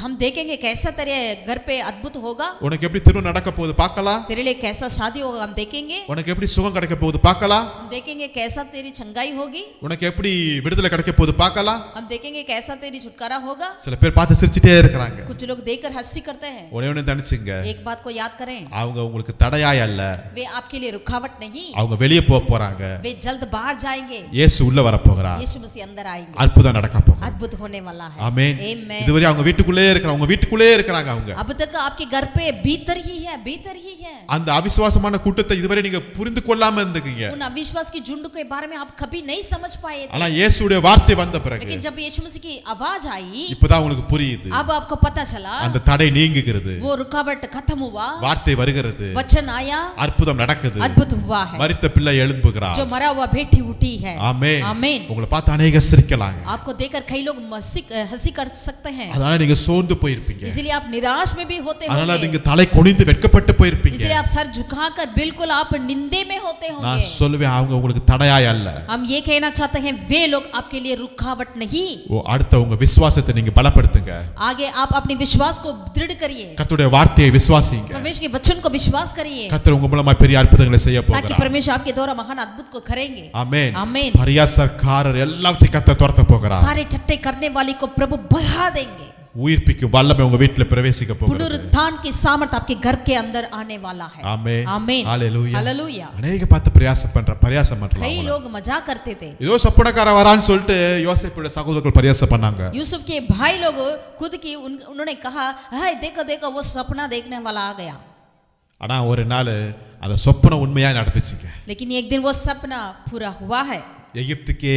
हम देखेंगे कैसा तेरे घर पे अद्भुत होगा. உனக்கு எப்படி திருமணம் நடக்க போகுது பார்க்கலாம். तेरे लिए कैसा शादी होगा हम देखेंगे. உனக்கு எப்படி சுகம் கிடைக்க போகுது பார்க்கலாம். हम देखेंगे कैसा तेरी चंगाई होगी. உனக்கு எப்படி விடுதலை கிடைக்க போகுது பார்க்கலாம். हम देखेंगे कैसा तेरी छुटकारा होगा. சில பேர் பார்த்து சிரிச்சிட்டே இருக்காங்க. कुछ लोग देखकर हंसी करते हैं. ஒரே ஒண்ணு நினைச்சுங்க, एक बात को याद करें, அவங்க உங்களுக்கு தடையாய் அல்ல, वे आपके लिए रुकावट नहीं, அவங்க வெளியே போக போறாங்க. वे जल्द बाहर जाएंगे. இயேசு உள்ள வர போகிறார். यीशु मसीह अंदर आएंगे. அற்புதம் நடக்க போகுது. अद्भुत होने वाला है. ஆமென். आमेन. இதுவரை அவங்க வீட்டுக்குள்ளே இருக்காங்க, அவங்க வீட்டுக்குள்ளே இருக்காங்க. அவங்க अब तक आपके घर पे भीतर ही है, भीतर ही है. அந்த அவிசுவாசமான கூட்டத்தை இதுவரை நீங்க புரிந்து கொள்ளாம இருந்தீங்க. उन अविश्वास की झुंड के बारे में आप कभी नहीं समझ पाए थे. ஆனா இயேசுவுடைய வார்த்தை வந்த பிறகு, लेकिन जब यीशु मसीह की आवाज आई, இப்பதான் உங்களுக்கு புரியுது. अब आपको पता चला, அந்த தடை நீங்குகிறது, वो रुकावट खत्म हुआ, வார்த்தை வருகிறது, वचन आया, அற்புதம் நடக்குது, अद्भुत हुआ है. மரித்த பிள்ளை எழும்புகிறார். जो मरा हुआ बेटी उठी है. ஆமென். आमीन. உங்களை பார்த்து अनेक சிரிக்கலாங்க. आपको देखकर कई लोग हंसी कर सकते हैं. அதனால நீங்க சோர்ந்து போயிருப்பீங்க. इसलिए आप निराश में भी होते அதனால होंगे. நீங்க தலை குனிந்து வெட்கப்பட்டு போயிருப்பீங்க. इसलिए आप सर झुकाकर बिल्कुल आप निंदे में होते நான் होंगे. சொல்லுவேன், அவங்க உங்களுக்கு தடையாய் அல்ல. हम ये कहना चाहते हैं, वे लोग आपके लिए रुकावट नहीं. அடுத்த உங்க விசுவாசத்தை நீங்க பலப்படுத்துங்க. आगे आप अपने विश्वास को दृढ़ करिए. கர்த்தருடைய வார்த்தையை விசுவாசிங்க. परमेश्वर के वचन को विश्वास करिए, கர்த்தர் உங்க மூலமா பெரிய அற்புதங்களை செய்ய ताकि போகிறார். परमेश्वर आपके द्वारा महान अद्भुत को करेंगे. ஆமென். आमीन. பரியாசக்காரர் எல்லாவற்றையும் கர்த்தர் துரத்த போகிறார். सारे ठट्टे करने वाले को प्रभु भगा देंगे. உயிர்ப்பிக்கும் வல்லமை உங்க வீட்டுல பிரவேசிக்க போகிறது. पुनरुत्थान की सामर्थ आपके घर के अंदर आने वाला है. ஆமென். आमीन. ஹalleluya. हालेलुया. அநேக பார்த்து பிரயாசம் பண்றாங்க. कई लोग मजाक करते थे. ஏதோ சொப்பனக்கார வரான்னு சொல்லிட்டு யோசேப்புடைய சகோதரர்கள் பிரயாசம் பண்ணாங்க. यूसुफ के भाई लोग खुद की उन्होंने कहा, हाय देखो देखो वो सपना देखने वाला आ गया. ஆனா ஒரு நாள் அந்த சொப்பனம் உண்மையா நடந்துச்சுங்க. लेकिन एक दिन वो सपना पूरा हुआ है. எகிப்துக்கே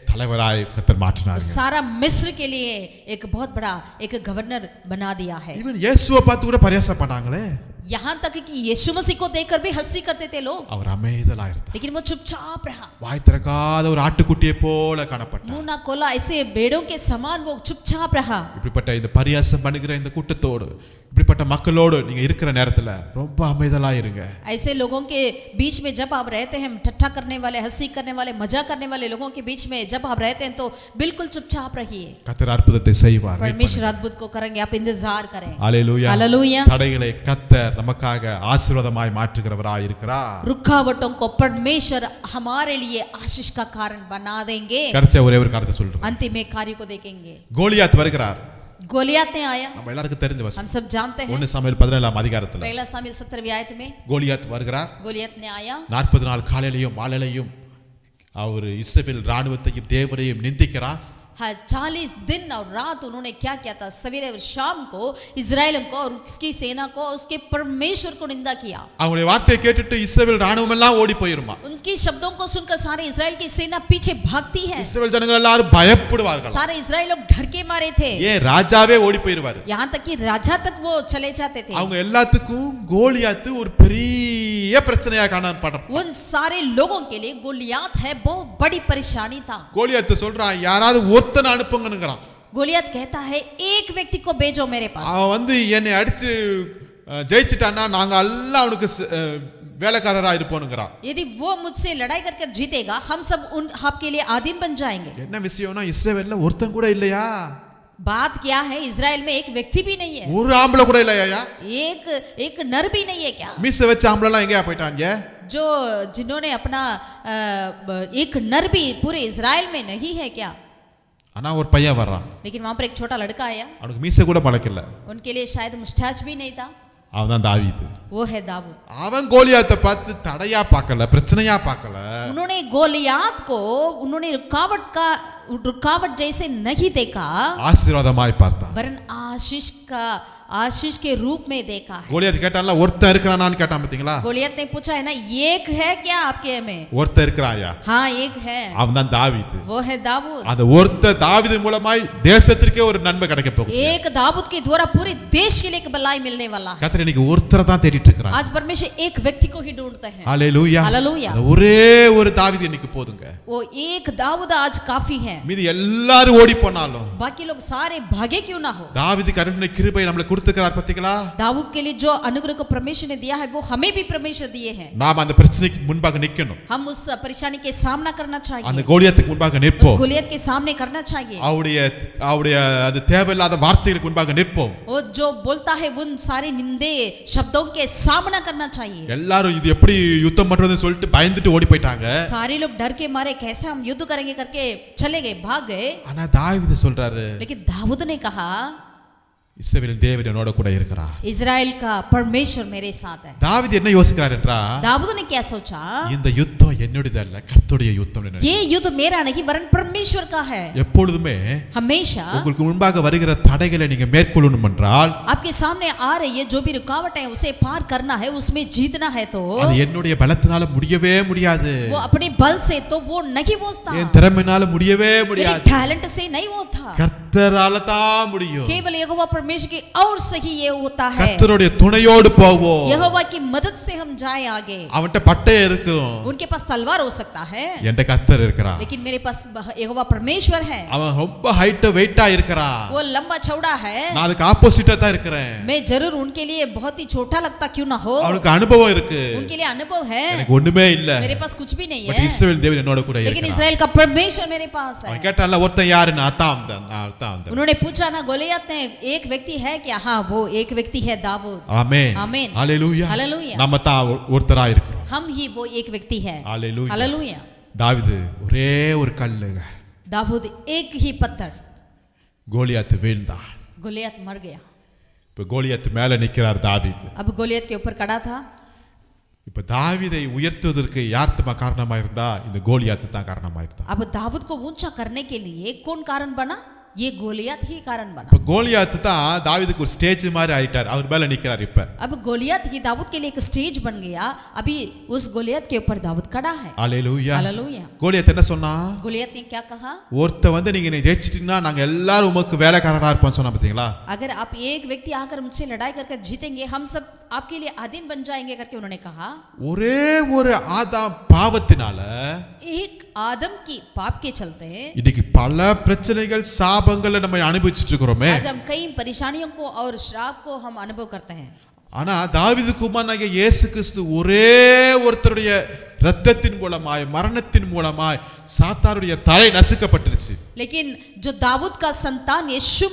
தலைவராய் கர்த்தர் மாற்றினார். सारा मिस्र के लिए एक बहुत बड़ा एक गवर्नर बना दिया है. ஈவன் இயேசுவை பார்த்து கூட பரியாசம் பண்ணாங்களே. यहाँ तक कि यीशु मसीह को देखकर भी हंसी करते थे लोग. அவர் அமைதலா இருந்தார். लेकिन वो चुपचाप रहा. வாய் திறக்காத ஒரு ஆட்டுக்குட்டியை போல காணப்பட்டார். मुंह ना खोला, ऐसे भेड़ों के समान वो चुपचाप रहा. இப்படிப்பட்ட இந்த பரியாசம் பண்ணுகிற இந்த கூட்டத்தோடு, இப்படிப்பட்ட மக்களோடு நீங்க இருக்கிற நேரத்துல ரொம்ப அமைதலா இருங்க. ऐसे लोगों के बीच में जब आप रहते हैं, ठट्ठा करने वाले, हंसी करने वाले, मजाक करने वाले लोगों के बीच में जब आप रहते हैं, तो बिल्कुल चुपचाप रहिए. கர்த்தர் அற்புதத்தை செய்வார். परमेश्वर अद्भुत को करेंगे, आप इंतजार करें. ஹalleluya. हालेलुया. தடைகளை கர்த்தர் நமக்காக ஆசீர்வாதமாய் மாற்றுகிறவராய் இருக்கிறார். रुकावटों को परमेश्वर हमारे लिए आशीष का कारण बना देंगे. கடைசியா ஒரே ஒரு காரியத்தை சொல்றேன். अंतिम में कार्य को देखेंगे. கோலியாத் வருகிறார். गोलियात ने आया, நம்ம எல்லாருக்கும் தெரிஞ்ச हम வசனம். सब जानते हैं. 1 சாமுவேல் 17ஆம் அதிகாரத்துல पहला सामुएल 17वीं आयत में கோலியாத் வருகிறார். गोलियत ने आया. 40 நாள் காலையிலையும் மாலையிலையும் அவர் இஸ்ரவேல் ராணுவத்தையும் தேவனையும் நிந்திக்கிறார். 40 दिन और रात उन्होंने क्या किया था? सवेरे और शाम को इजराइलियों को और उसकी सेना को, उसके परमेश्वर को निंदा किया. அவங்களுடைய வார்த்தையை கேட்டுட்டு இஸ்ரவேல் ராணுவம் எல்லாம் ஓடி போயிருமா. उनकी शब्दों को सुनकर सारे इजराइल की सेना पीछे भागती है. இஸ்ரவேல் ஜனங்கள் எல்லாரும் பயப்படுவார்கள். सारे इजराइल लोग डर के मारे थे. ஏன் ராஜாவே ஓடி போயிருவார். यहाँ तक कि राजा तक वो चले जाते थे. அவங்க எல்லாத்துக்கும் கோலியாத் ஒரு பெரிய பிரச்சனையா காணப்படும். उन सारे लोगों के लिए गोलियात है बहुत बड़ी परेशानी था. கோலியாத் சொல்றான், யாராவது ஒருத்தனை அனுப்புங்கன்னுங்கறான். गोलियत कहता है, एक व्यक्ति को भेजो मेरे पास. அவன் வந்து என்னை அடிச்சு ஜெயிச்சிட்டான்னா நாங்க எல்லாம் அவனுக்கு வேலைக்காரரா இருப்போம்ங்கறான். यदि वो मुझसे लड़ाई करके जीतेगा, हम सब उन आपके लिए आदिम बन जाएंगे. என்ன விஷயம்னா இஸ்ரவேல்ல ஒருத்தன் கூட இல்லையா? बात क्या है? इजराइल में एक व्यक्ति भी नहीं है. ஒரு ஆம்பளை கூட இல்லையா? एक नर भी नहीं है क्या? மீச வச்ச ஆம்பளை எல்லாம் எங்கயா போய்ட்டாங்க? जो जिन्होंने अपना एक नर भी पूरे इजराइल में नहीं है क्या? ஆனா ஒரு பையன் வர்றான். लेकिन वहां पर एक छोटा लड़का आया. அவனுக்கு மீச கூட பழக்கல. उनके लिए शायद मुस्ताच भी नहीं था. அவன் தான் தாவீது. वो है दाऊद. அவன் கோலியாத்தை பார்த்து தடையா பார்க்கல, பிரச்சனையா பார்க்கல. उन्होंने गोलियात को, उन्होंने रुकावट का रुकावट जैसे नहीं देखा ஆசீர்வாதமாய் பார்த்தான். वरन आशीष के रूप में देखा है। கோலியாத் கேட்டான்ல, ஒருத்தன் இருக்கிறானான்னு கேட்டான் பாத்தீங்களா? गोलियत ने पूछा है ना, एक है क्या आपके में? ஒருத்தன் இருக்கிறாயா? हाँ एक है, அவன் தான் தாவீது. वो है दाऊद। அந்த ஒருத்த தாவீது மூலமாய் தேசத்திற்கே ஒரு நன்மை கிடைக்க போகுது. एक दाऊद के द्वारा पूरे देश के लिए एक भलाई मिलने वाला है। கர்த்தர் இன்னைக்கு ஒருத்தரை தான் தேடிட்டு இருக்கிறார். आज परमेश्वर एक व्यक्ति को ही ढूंढते हैं। ஹalleluya, हालेलुया। ஒரே ஒரு தாவீது இன்னைக்கு போதுங்க. वो एक दाऊद आज काफी है, மீதி எல்லாரும் ஓடி போனாலும் बाकी लोग सारे भागे क्यों ना हो। தாவீது கருணை கிருபை நமக்கு கொடுத்துக்கிறார் பாத்தீங்களா? दाऊद के लिए जो अनुग्रह को परमेश्वर ने दिया है वो हमें भी परमेश्वर दिए हैं। நாம் அந்த பிரச்சனைக்கு முன்பாக நிக்கணும். हम उस परेशानी के सामना करना चाहिए, அந்த கோலியாத்துக்கு முன்பாக நிற்போம். उस गोलियत के सामने करना चाहिए। அவருடைய அது தேவையில்லாத வார்த்தைகளுக்கு முன்பாக நிற்போம். वो जो बोलता है उन सारे निंदे शब्दों के सामना करना चाहिए। எல்லாரும் இது எப்படி யுத்தம் பண்றதுன்னு சொல்லிட்டு பயந்துட்டு ஓடி போயிட்டாங்க. सारे लोग डर के मारे कैसे हम युद्ध करेंगे करके चले गए, भाग गए। ஆனா தாவீது சொல்றாரு, लेकिन दाऊद ने कहा இஸ்ரவேல் தேவன் என்னோட கூட இருக்கிறார். इजराइल का परमेश्वर मेरे साथ है। தாவீது என்ன யோசிக்கிறார் என்றா, दाऊद ने क्या सोचा, இந்த யுத்தம் என்னுடையது அல்ல, கர்த்தருடைய யுத்தம். ये युद्ध मेरा नहीं वरन परमेश्वर का है। எப்பொழுதுமே हमेशा உங்களுக்கு முன்பாக வருகிற தடைகளை நீங்க மேற்கொள்ளணும் என்றால், आपके सामने आ रही है जो भी रुकावट है उसे पार करना है, उसमें जीतना है तो அது என்னுடைய பலத்தினால முடியவே முடியாது. वो अपने बल से तो वो नहीं होता, என் திறமையினால முடியவே முடியாது. टैलेंट से नहीं होता, கர்த்தரால தான் முடியும். केवल यहोवा परमेश्वर की और सही ये होता है। கர்த்தருடைய துணையோடு போவோம். यहोवा की मदद से हम जाए आगे। அவன்ட்ட பட்டயம் இருக்கும், उनके पास तलवार हो सकता है, என்கிட்ட கர்த்தர் இருக்கிறார். लेकिन मेरे पास यहोवा परमेश्वर है। அவன் ரொம்ப ஹைட் வெயிட்டா இருக்கிறான், वो लंबा चौड़ा है, நான் அதுக்கு ஆப்போசிட்டா தான் இருக்கிறேன். मैं जरूर उनके लिए बहुत ही छोटा लगता क्यों ना हो, அவனுக்கு அனுபவம் இருக்கு, उनके लिए अनुभव है, எனக்கு ஒண்ணுமே இல்ல. मेरे पास कुछ भी नहीं பட் है, இஸ்ரவேல் தேவன் என்னோட கூட लेकिन இருக்கிறார். इस्राएल का परमेश्वर मेरे पास है। அவன் கேட்டான்ல, ஒருத்தன் யாருன்னு, அதான் தான். उन्होंने पूछा ना गोलियत ने, एक व्यक्ति है क्या? हाँ वो एक व्यक्ति है दाऊद। ஆமென், आमीन, ஹalleluya. हालेलुया। நம்ம தான் ஒருத்தரா இருக்கிறோம். हम ही वो एक व्यक्ति है, ஹalleluya. हालेलुया। தாவீது ஒரே ஒரு கல்லுங்க, दाऊद एक ही पत्थर, கோலியாத் வீழ்ந்தான். गोलियत मर गया। இப்ப கோலியாத் மேல நிக்கிறார் தாவீது. अब गोलियत के ऊपर खड़ा था। இப்ப தாவீதை உயர்த்துவதற்கு யார் தமா காரணமா இருந்தா? இந்த கோலியாத் தான் காரணமா இருந்தா. अब दाऊद को ऊंचा करने के लिए कौन कारण बना? ये गोलियत ही कारण बना। இப்ப கோலியாத் தான் தாவீதுக்கு ஒரு ஸ்டேஜ் மாதிரி ஆயிட்டார், அவர் மேல நிக்கிறார். இப்ப अब गोलियत ही दाऊद के लिए एक स्टेज बन गया। अभी उस गोलियत के ऊपर दाऊद खड़ा है, ஹalleluya. हालेलुया। கோலியாத் என்ன சொன்னா? गोलियत ने क्या कहा? ஒருத்த வந்து நீங்க ஜெயிச்சிட்டீங்கன்னா நாங்க எல்லாரும் உமக்கு வேலைக்காரனா இருப்போம் சொன்னா பாத்தீங்களா? अगर आप एक व्यक्ति आकर मुझसे लड़ाई करके जीतेंगे, हम सब आपके लिए अधीन बन जाएंगे करके उन्होंने कहा। ஒரே ஒரு ஆதாம் பாவத்தினால, एक आदम की पाप के चलते இன்னைக்கு பல பிரச்சனைகள் சாபங்களை நம்ம அனுபவிச்சுட்டு இருக்கிறோமே. आज हम कई परेशानियों को और श्राप को हम अनुभव करते हैं। ஆனா தாவீது குமாரனாகிய இயேசு கிறிஸ்து ஒரே ஒருத்தருடைய இரத்தத்தின் மூலமாய் மரணத்தின் மூலமாய் சாத்தானுடைய தலை நசுக்கப்பட்டுருச்சு. लेकिन जो दाऊद का संतान यीशु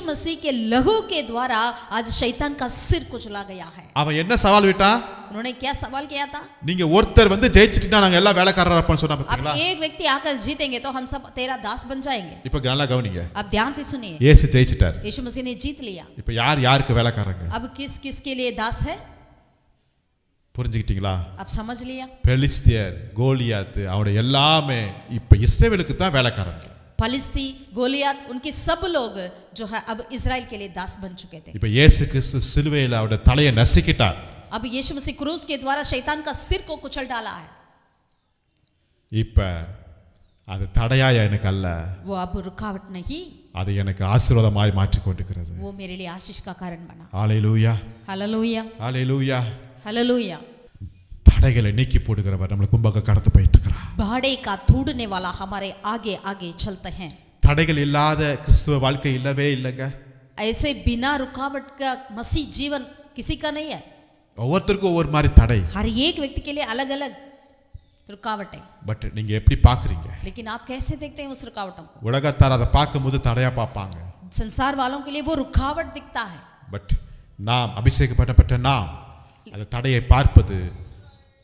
मसीह के लहू के द्वारा आज शैतान का सिर कुचला गया है। அவன் என்ன சவால் விட்டான்? उन्होंने क्या सवाल किया था? நீங்க ஒருத்தர் வந்து ஜெயிச்சிட்டீங்கன்னா நாங்க எல்லாம் வேலைக்காரரா இருப்போம் சொன்னா अब பாத்தீங்களா? एक व्यक्ति आकर जीतेंगे तो हम सब तेरा दास बन जाएंगे। இப்ப நல்லா கவனிங்க, अब ध्यान से सुनिए, இயேசு ஜெயிச்சிட்டார். यीशु मसीह ने जीत लिया। இப்ப யார் யாருக்கு வேலைக்காரங்க? अब किस किस के लिए दास है? புரிஞ்சுக்கிட்டீங்களா? अब समझ लिया। பெலிஸ்தியர், கோலியாத், அவருடைய எல்லாமே இப்ப இஸ்ரவேலுக்கு தான் வேலைக்காரங்க. फलिस्ती, गोलियत, उनके सब लोग जो है अब इजराइल के लिए दास बन चुके थे। இப்ப இயேசு கிறிஸ்து சிலுவையில அவருடைய தலையை நசுக்கிட்டார். अब यीशु मसीह क्रूस के द्वारा शैतान का सिर को कुचल डाला है। இப்ப அது தடையாய எனக்கு அல்ல, वो अब रुकावट नहीं, அது எனக்கு ஆசீர்வாதமாய் மாற்றிக் கொண்டிருக்கிறது. वो मेरे लिए आशीष का कारण बना। ஹalleluya, हालेलुया, ஹalleluya. हालेलुया। தடைகளை நீக்கி போடுகிறவர் நம்மளுக்கு முன்பாக கடந்து போயிட்டு இருக்கிறார். भाड़े का तोड़ने वाला हमारे आगे आगे चलते हैं। தடைகள் இல்லாத கிறிஸ்துவ வாழ்க்கை இல்லவே இல்லைங்க. ऐसे बिना रुकावट का मसीह जीवन किसी का नहीं है। ஒவ்வொருத்தருக்கும் ஒவ்வொரு மாதிரி தடை. हर एक व्यक्ति के लिए अलग अलग रुकावट है। பட் நீங்க எப்படி பாக்குறீங்க? लेकिन आप कैसे देखते हैं उस रुकावटों को? உலகத்தார் அதை பார்க்கும்போது தடையா பார்ப்பாங்க. संसार वालों के लिए वो रुकावट दिखता है। பட் நாம் அபிஷேகப்பட்ட நாம் அந்த தடையை பார்ப்பது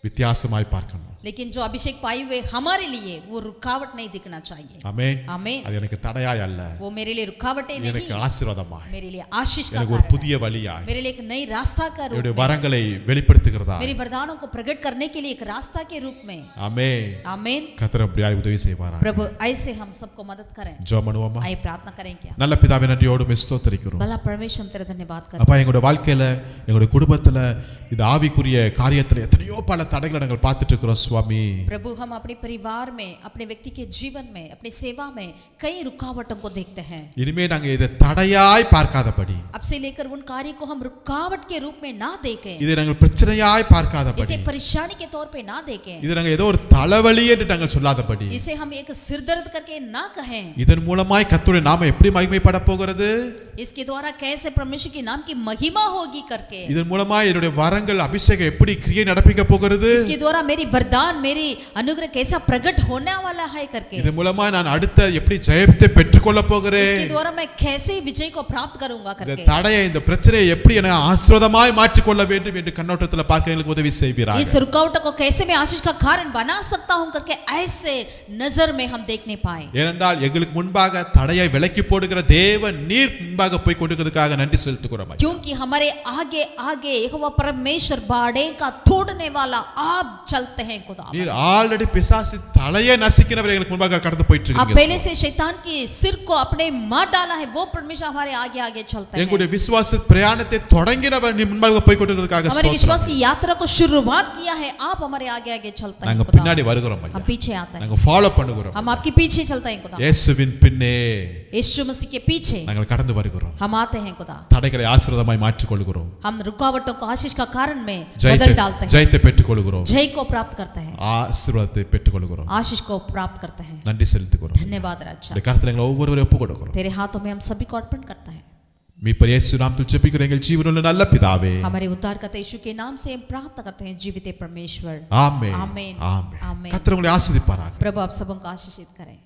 வித்தியாசமாய் பார்க்கணும். लेकिन जो अभिषेक पाए हुए हमारे लिए वो रुकावट नहीं दिखना चाहिए। ஆமென். आमीन। அது எனக்கு தடையாய் அல்ல, वो मेरे लिए रुकावटें नहीं, எனக்கு ஆசீர்வாதமாய், मेरे लिए आशीष का எனக்கு ஒரு कारण புதிய வழியாய், है, मेरे लिए एक नई रास्ता का रूप என்னுடைய में, வரங்களை வெளிப்படுத்துகிறதா. मेरी वरदानों को प्रकट करने के लिए एक रास्ता के रूप में। ஆமென். आमीन। கர்த்தர் அப்படியாய் உதவி செய்வாரா. प्रभु ऐसे हम सबको मदद करें। ஜெபம் பண்ணுவோமா. आइए प्रार्थना करें। क्या நல்ல பிதாவே, நன்றியோடு ஸ்தோத்திரிக்கிறோம். भला परमेश्वर हम तेरा धन्यवाद करते அப்பா, எங்களுடைய வாழ்க்கையில எங்களுடைய குடும்பத்துல இந்த ஆவிக்குரிய காரியத்துல எத்தனையோ பல தடைகளை நாங்கள் பார்த்துட்டு இருக்கிறோம் சுவாமி. प्रभु हम अपने परिवार में, अपने व्यक्ति के जीवन में, अपनी सेवा में कई रुकावटों को देखते हैं। இனிமே நாங்க இதை தடையாய் பார்க்காதபடி, अब से लेकर उन कार्य को हम रुकावट के रूप में ना देखें, இதை நாங்கள் பிரச்சனையாய் பார்க்காதபடி, इसे परेशानी के तौर पे ना देखें, இதை நாங்க ஏதோ ஒரு தலைவலி என்று நாங்கள் சொல்லாதபடி, इसे हम एक सिरदर्द करके ना कहें। இதன் மூலமாய் கர்த்தருடைய நாமம் எப்படி மகிமைப்பட போகிறது, इसके द्वारा कैसे परमेश्वर के नाम की महिमा होगी करके, இதன் மூலமாய் என்னுடைய வரங்கள் அபிஷேகம் எப்படி கிரியை நடப்பிக்க போகிறது, इसके द्वारा मेरी वरदान, मेरी अनुग्रह कैसा प्रकट होने वाला है करके, இதன் மூலமாய் நான் அடுத்த எப்படி ஜெயத்தை பெற்றுக்கொள்ள போகிறேன், इसके द्वारा मैं कैसे विजय को प्राप्त करूंगा இந்த करके, தடையை, இந்த பிரச்சனையை எப்படி என ஆசீர்வாதமாய் மாற்றிக்கொள்ள வேண்டும் என்று கண்ணோட்டத்துல பார்க்க எங்களுக்கு உதவி செய்வீராக. इस रुकावट को कैसे मैं आशीष का कारण बना सकता हूं करके ऐसे नजर में हम देखने पाए। ஏனென்றால் எங்களுக்கு முன்பாக தடையை விலக்கி போடுகிற தேவன் நீர் முன்பாக போய் கொண்டிருக்கிறதுக்காக நன்றி செலுத்துகிறோம். क्योंकि हमारे आगे आगे यहोवा परमेश्वर बाड़े का तोड़ने वाला आप चलते हैं खुदा। நீர் ஆல்ரெடி பிசாசு தலையை நசுக்கினவர் எங்களுக்கு முன்பாக கடந்து போயிட்டு आप இருக்கீங்க. पहले से शैतान की सिर को अपने मार डाला है, वो परमेश्वर हमारे आगे आगे चलते हैं। எங்களுடைய விசுவாச பிரயாணத்தை தொடங்கினவர் நீர் முன்பாக போய் கொண்டிருக்கிறதுக்காக हमारे विश्वास ஸ்தோத்திரம். की यात्रा को शुरुआत किया है, आप हमारे आगे आगे चलते हैं நாங்க खुदा। பின்னாடி வருகிறோம் ஐயா, हम पीछे आते हैं, நாங்க ஃபாலோ பண்ணுகிறோம். हम आपके पीछे चलते हैं खुदा। இயேசுவின் பின்னே यीशु मसीह के पीछे நாங்கள் கடந்து வருகிறோம். हम आते हैं खुदा। தடைகளை ஆசீர்வாதமாய் மாற்றிக் கொள்கிறோம். हम रुकावटों को आशीष का कारण में ஜெயத்தை बदल डालते हैं, ஜெயத்தை பெற்றுக் கொள்கிறோம். जय को प्राप्त करते हैं, ஆசீர்வாதத்தை பெற்றுக் கொள்கிறோம். आशीष को प्राप्त करते हैं। நன்றி செலுத்துகிறோம். धन्यवाद राजा, இந்த கருத்துல எங்களை ஒவ்வொருவரையும் ஒப்புக் கொடுக்கிறோம். तेरे हाथों में हम सभी को अर्पण करते हैं। மீட்பர் இயேசு நாமத்தில் ஜெபிக்கிறோம் எங்கள் ஜீவனுள்ள நல்ல பிதாவே. हमारे उद्धारकर्ता यीशु के नाम से हम प्रार्थना करते हैं, जीवित परमेश्वर। ஆமென். आमीन। ஆமென். आमीन। கர்த்தர் உங்களை ஆசீர்வதிப்பாராக. प्रभु आप सबों को आशीषित करें।